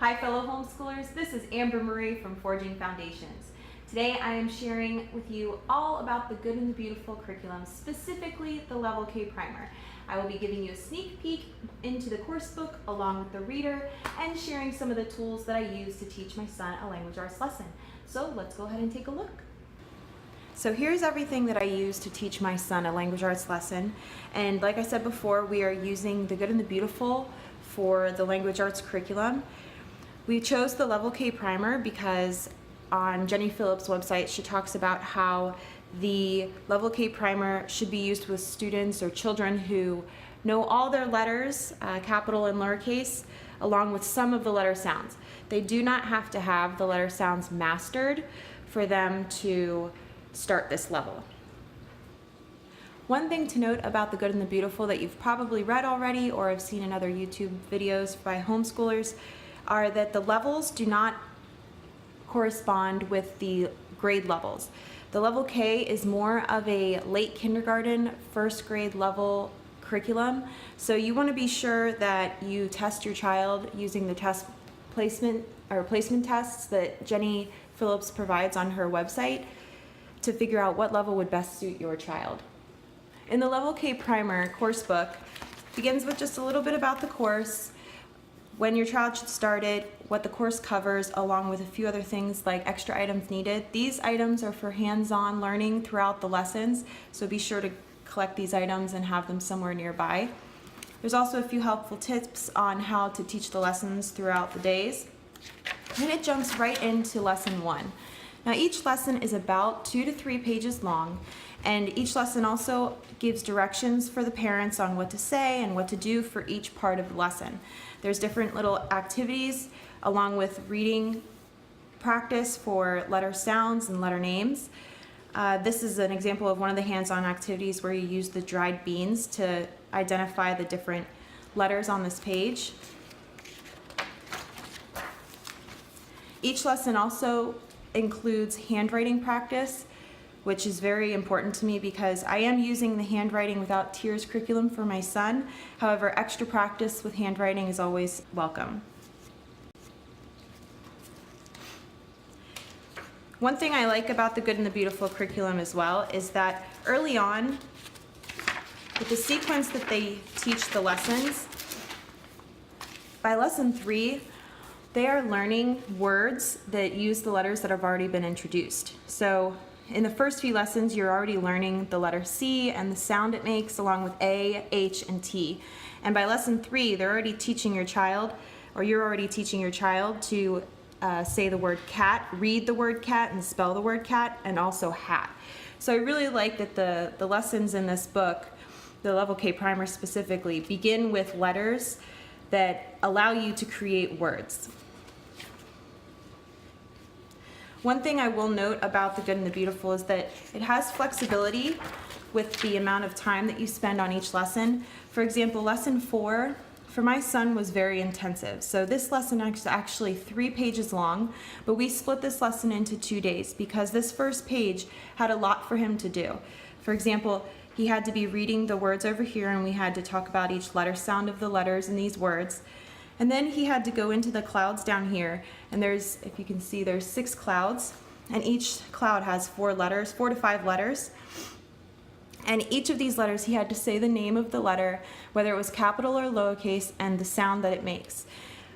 Hi fellow homeschoolers, this is Amber Marie from Forging Foundations. Today I am sharing with you all about the Good and the Beautiful curriculum, specifically the Level K Primer. I will be giving you a sneak peek into the course book along with the reader and sharing some of the tools that I use to teach my son a language arts lesson. So let's go ahead and take a look. So here's everything that I use to teach my son a language arts lesson. And like I said before, we are using the Good and the Beautiful for the language arts curriculum. We chose the Level K Primer because on Jenny Phillips' website, she talks about how the Level K Primer should be used with students or children who know all their letters, capital and lowercase, along with some of the letter sounds. They do not have to have the letter sounds mastered for them to start this level. One thing to note about the Good and the Beautiful that you've probably read already or have seen in other YouTube videos by homeschoolers are that the levels do not correspond with the grade levels. The Level K is more of a late kindergarten, first grade level curriculum, so you want to be sure that you test your child using the test placement tests that Jenny Phillips provides on her website to figure out what level would best suit your child. In the Level K Primer course book, begins with just a little bit about the course, when your child should start it, what the course covers, along with a few other things like extra items needed. These items are for hands-on learning throughout the lessons, so be sure to collect these items and have them somewhere nearby. There's also a few helpful tips on how to teach the lessons throughout the days. Then it jumps right into lesson 1. Now each lesson is about 2 to 3 pages long, and each lesson also gives directions for the parents on what to say and what to do for each part of the lesson. There's different little activities along with reading practice for letter sounds and letter names. This is an example of one of the hands-on activities where you use the dried beans to identify the different letters on this page. Each lesson also includes handwriting practice, which is very important to me because I am using the Handwriting Without Tears curriculum for my son. However, extra practice with handwriting is always welcome. One thing I like about the Good and the Beautiful curriculum as well is that early on, with the sequence that they teach the lessons, by lesson 3, they are learning words that use the letters that have already been introduced. So in the first few lessons, you're already learning the letter C and the sound it makes along with A, H, and T. And by lesson 3, they're already teaching your child, or you're already teaching your child to say the word cat, read the word cat, and spell the word cat, and also hat. So I really like that the lessons in this book, the Level K Primer specifically, begin with letters that allow you to create words. One thing I will note about the Good and the Beautiful is that it has flexibility with the amount of time that you spend on each lesson. For example, lesson 4 for my son was very intensive. So this lesson is actually 3 pages long, but we split this lesson into 2 days because this first page had a lot for him to do. For example, he had to be reading the words over here and we had to talk about each letter sound of the letters in these words. And then he had to go into the clouds down here, and there's, if you can see, there's 6 clouds, and each cloud has 4 letters, 4 to 5 letters. And each of these letters, he had to say the name of the letter, whether it was capital or lowercase, and the sound that it makes.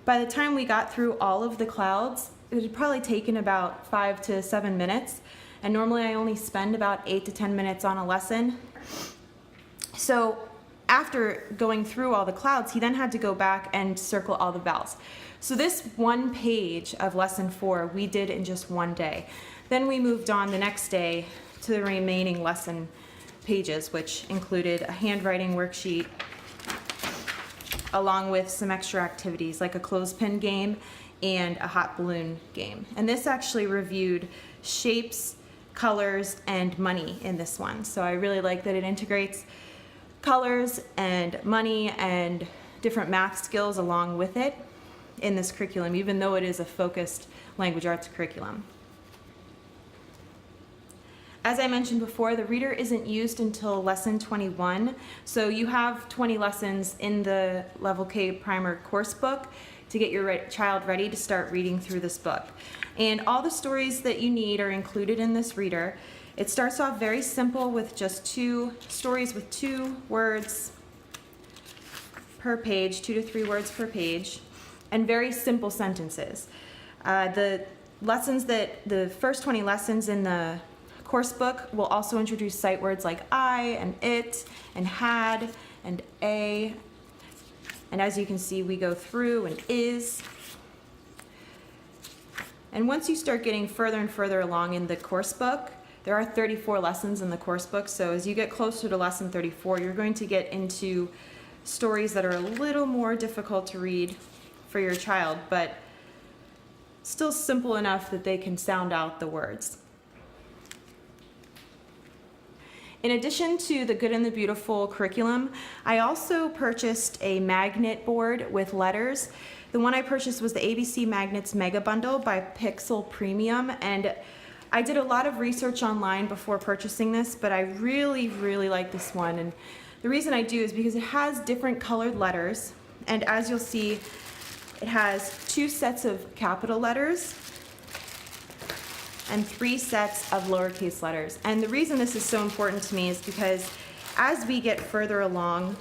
By the time we got through all of the clouds, it had probably taken about 5 to 7 minutes, and normally I only spend about 8 to 10 minutes on a lesson. So after going through all the clouds, he then had to go back and circle all the vowels. So this one page of lesson 4 we did in just 1 day. Then we moved on the next day to the remaining lesson pages, which included a handwriting worksheet along with some extra activities like a clothespin game and a hot balloon game. And this actually reviewed shapes, colors, and money in this one. So I really like that it integrates colors and money and different math skills along with it in this curriculum, even though it is a focused language arts curriculum. As I mentioned before, the reader isn't used until lesson 21, so you have 20 lessons in the Level K Primer course book. to get your child ready to start reading through this book. And all the stories that you need are included in this reader. It starts off very simple with just 2 stories with 2 words per page, 2 to 3 words per page, and very simple sentences. The first 20 lessons in the course book will also introduce sight words like I and it and had and a. And as you can see, we go through and is. And once you start getting further and further along in the course book, there are 34 lessons in the course book. So as you get closer to lesson 34, you're going to get into stories that are a little more difficult to read for your child, but still simple enough that they can sound out the words. In addition to the Good and the Beautiful curriculum, I also purchased a magnet board with letters. The one I purchased was the ABC Magnets Mega Bundle by Pixel Premium, and I did a lot of research online before purchasing this, but I really, really like this one. And the reason I do is because it has different colored letters, and as you'll see, it has 2 sets of capital letters and 3 sets of lowercase letters. And the reason this is so important to me is because as we get further along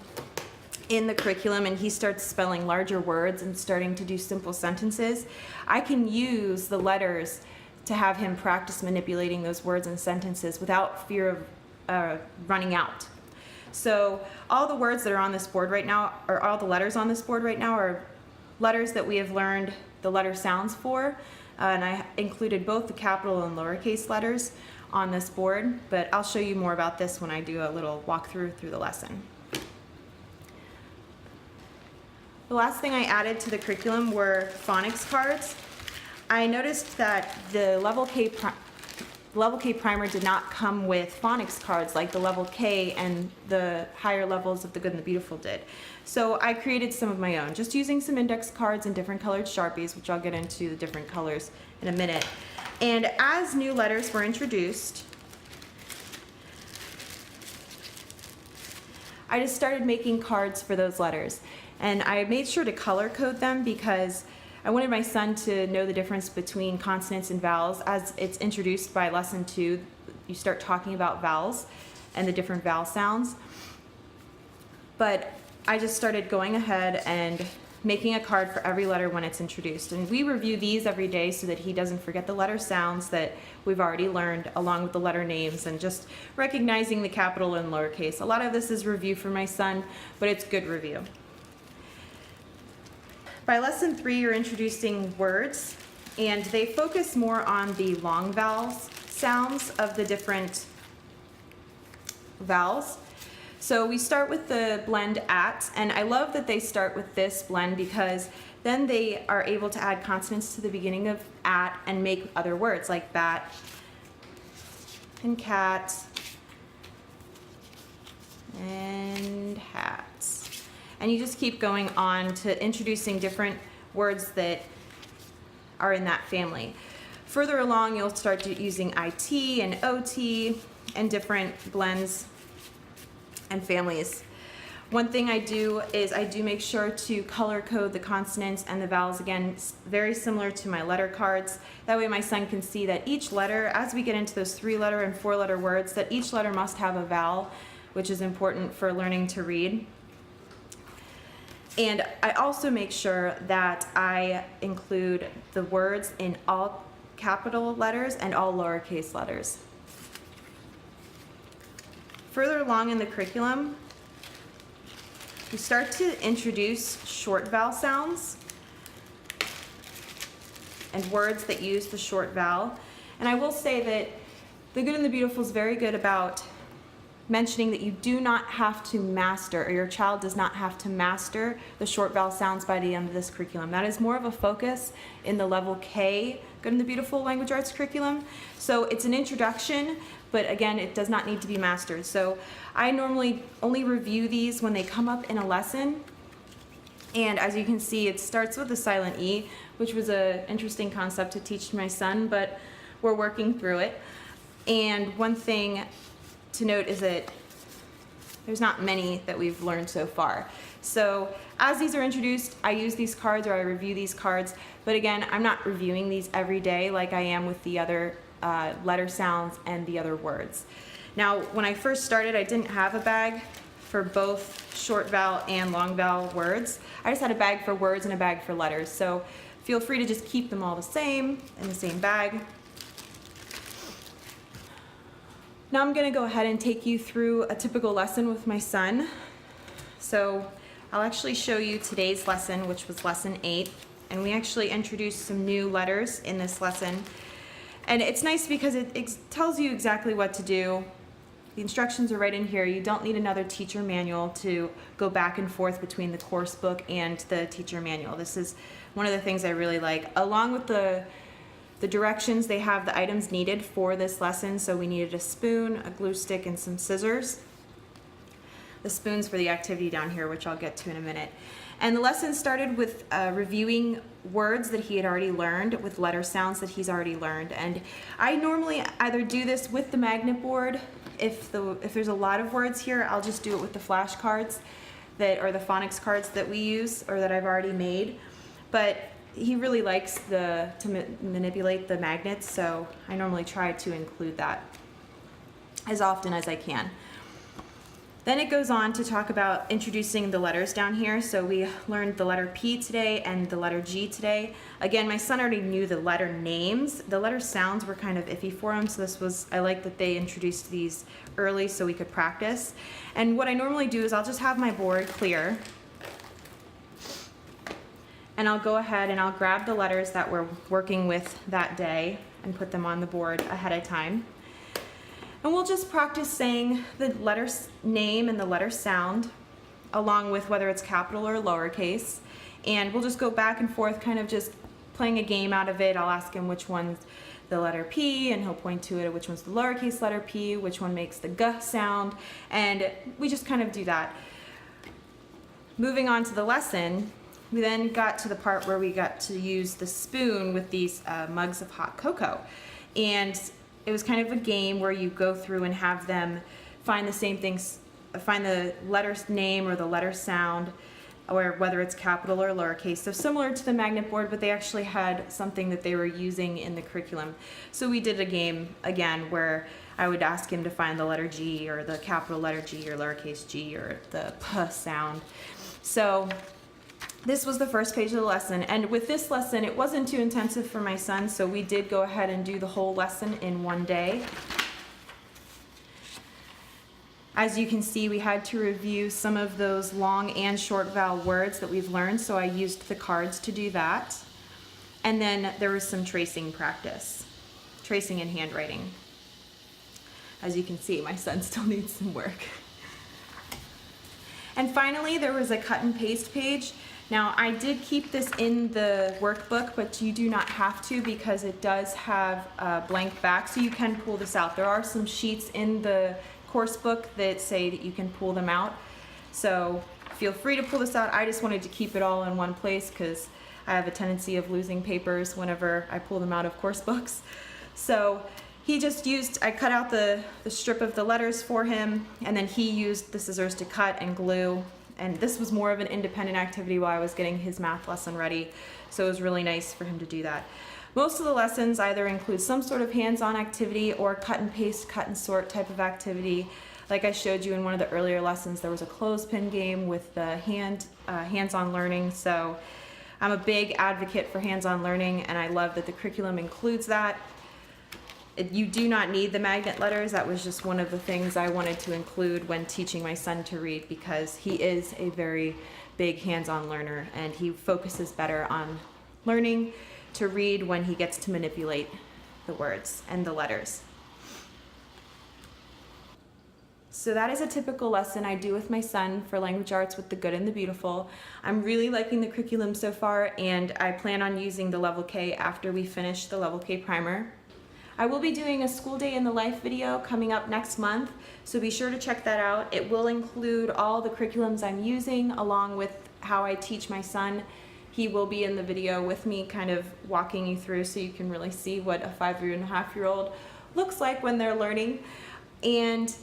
in the curriculum and he starts spelling larger words and starting to do simple sentences, I can use the letters to have him practice manipulating those words and sentences without fear of running out. So all the words that are on this board right now, or all the letters on this board right now, are letters that we have learned the letter sounds for. And I included both the capital and lowercase letters on this board, but I'll show you more about this when I do a little walkthrough through the lesson. The last thing I added to the curriculum were phonics cards. I noticed that the Level K primer did not come with phonics cards like the Level K and the higher levels of the Good and the Beautiful did. So I created some of my own, just using some index cards and different colored Sharpies, which I'll get into the different colors in a minute. And as new letters were introduced, I just started making cards for those letters. And I made sure to color code them because I wanted my son to know the difference between consonants and vowels. As it's introduced by lesson 2, you start talking about vowels and the different vowel sounds. But I just started going ahead and making a card for every letter when it's introduced. And we review these every day so that he doesn't forget the letter sounds that we've already learned, along with the letter names and just recognizing the capital and lowercase. A lot of this is review for my son, but it's good review. By lesson 3, you're introducing words, and they focus more on the long vowels sounds of the different vowels. So we start with the blend at, and I love that they start with this blend because then they are able to add consonants to the beginning of at and make other words like bat and cat and hats. And you just keep going on to introducing different words that are in that family. Further along, you'll start using IT and OT and different blends and families. One thing I do is I do make sure to color code the consonants and the vowels, again, very similar to my letter cards. That way my son can see that each letter, as we get into those 3-letter and 4-letter words, that each letter must have a vowel, which is important for learning to read. And I also make sure that I include the words in all capital letters and all lowercase letters. Further along in the curriculum, we start to introduce short vowel sounds and words that use the short vowel. And I will say that the Good and the Beautiful is very good about mentioning that you do not have to master, or your child does not have to master the short vowel sounds by the end of this curriculum. That is more of a focus in the Level K Good and the Beautiful Language Arts curriculum. So it's an introduction, but again, it does not need to be mastered. So I normally only review these when they come up in a lesson. And as you can see, it starts with a silent E, which was an interesting concept to teach my son, but we're working through it. And one thing to note is that there's not many that we've learned so far. So as these are introduced, I use these cards or I review these cards, but again, I'm not reviewing these every day like I am with the other letter sounds and the other words. Now, when I first started, I didn't have a bag for both short vowel and long vowel words. I just had a bag for words and a bag for letters. So feel free to just keep them all the same in the same bag. Now I'm gonna go ahead and take you through a typical lesson with my son. So I'll actually show you today's lesson, which was lesson 8. And we actually introduced some new letters in this lesson. And it's nice because it tells you exactly what to do. The instructions are right in here. You don't need another teacher manual to go back and forth between the course book and the teacher manual. This is one of the things I really like. Along with the directions, they have the items needed for this lesson. So we needed a spoon, a glue stick, and some scissors. The spoon's for the activity down here, which I'll get to in a minute. And the lesson started with reviewing words that he had already learned with letter sounds that he's already learned. And I normally either do this with the magnet board. If there's a lot of words here, I'll just do it with the flashcards or the phonics cards that we use or that I've already made. But he really likes to manipulate the magnets, so I normally try to include that as often as I can. Then it goes on to talk about introducing the letters down here. So we learned the letter P today and the letter G today. Again, my son already knew the letter names. The letter sounds were kind of iffy for him, so I like that they introduced these early so we could practice. And what I normally do is I'll just have my board clear, and I'll go ahead and I'll grab the letters that we're working with that day and put them on the board ahead of time. And we'll just practice saying the letter name and the letter sound, along with whether it's capital or lowercase. And we'll just go back and forth, kind of just playing a game out of it. I'll ask him which one's the letter P, and he'll point to it, which one's the lowercase letter P, which one makes the G sound, and we just kind of do that. Moving on to the lesson, we then got to the part where we got to use the spoon with these mugs of hot cocoa. And it was kind of a game where you go through and have them find the same things, find the letter's name or the letter sound, or whether it's capital or lowercase. So similar to the magnet board, but they actually had something that they were using in the curriculum. So we did a game again where I would ask him to find the letter G or the capital letter G or lowercase g or the P sound. So this was the first page of the lesson, and with this lesson, it wasn't too intensive for my son, so we did go ahead and do the whole lesson in one day. As you can see, we had to review some of those long and short vowel words that we've learned, so I used the cards to do that. And then there was some tracing practice, tracing and handwriting. As you can see, my son still needs some work. And finally, there was a cut and paste page. Now, I did keep this in the workbook, but you do not have to because it does have a blank back, so you can pull this out. There are some sheets in the course book that say that you can pull them out, so feel free to pull this out. I just wanted to keep it all in one place because I have a tendency of losing papers whenever I pull them out of course books. So he just used, I cut out the strip of the letters for him, and then he used the scissors to cut and glue. And this was more of an independent activity while I was getting his math lesson ready, so it was really nice for him to do that. Most of the lessons either include some sort of hands-on activity or cut and paste, cut and sort type of activity. Like I showed you in one of the earlier lessons, there was a clothespin game with the hands-on learning, so I'm a big advocate for hands-on learning, and I love that the curriculum includes that. You do not need the magnet letters. That was just one of the things I wanted to include when teaching my son to read because he is a very big hands-on learner and he focuses better on learning to read when he gets to manipulate the words and the letters. So that is a typical lesson I do with my son for language arts with the good and the beautiful. I'm really liking the curriculum so far, and I plan on using the level K after we finish the level K primer. I will be doing a school day in the life video coming up next month, so be sure to check that out. It will include all the curriculums I'm using along with how I teach my son. He will be in the video with me kind of walking you through so you can really see what a 5.5-year-old looks like when they're learning. And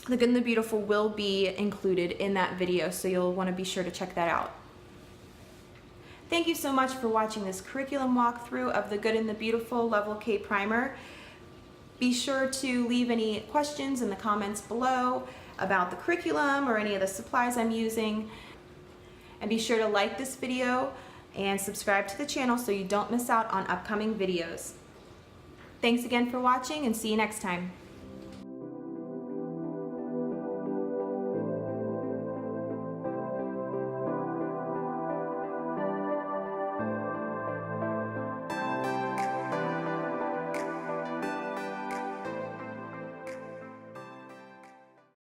The Good and the Beautiful will be included in that video, so you'll want to be sure to check that out. Thank you so much for watching this curriculum walkthrough of the Good and the Beautiful Level K Primer. Be sure to leave any questions in the comments below about the curriculum or any of the supplies I'm using. And be sure to like this video and subscribe to the channel so you don't miss out on upcoming videos. Thanks again for watching, and see you next time.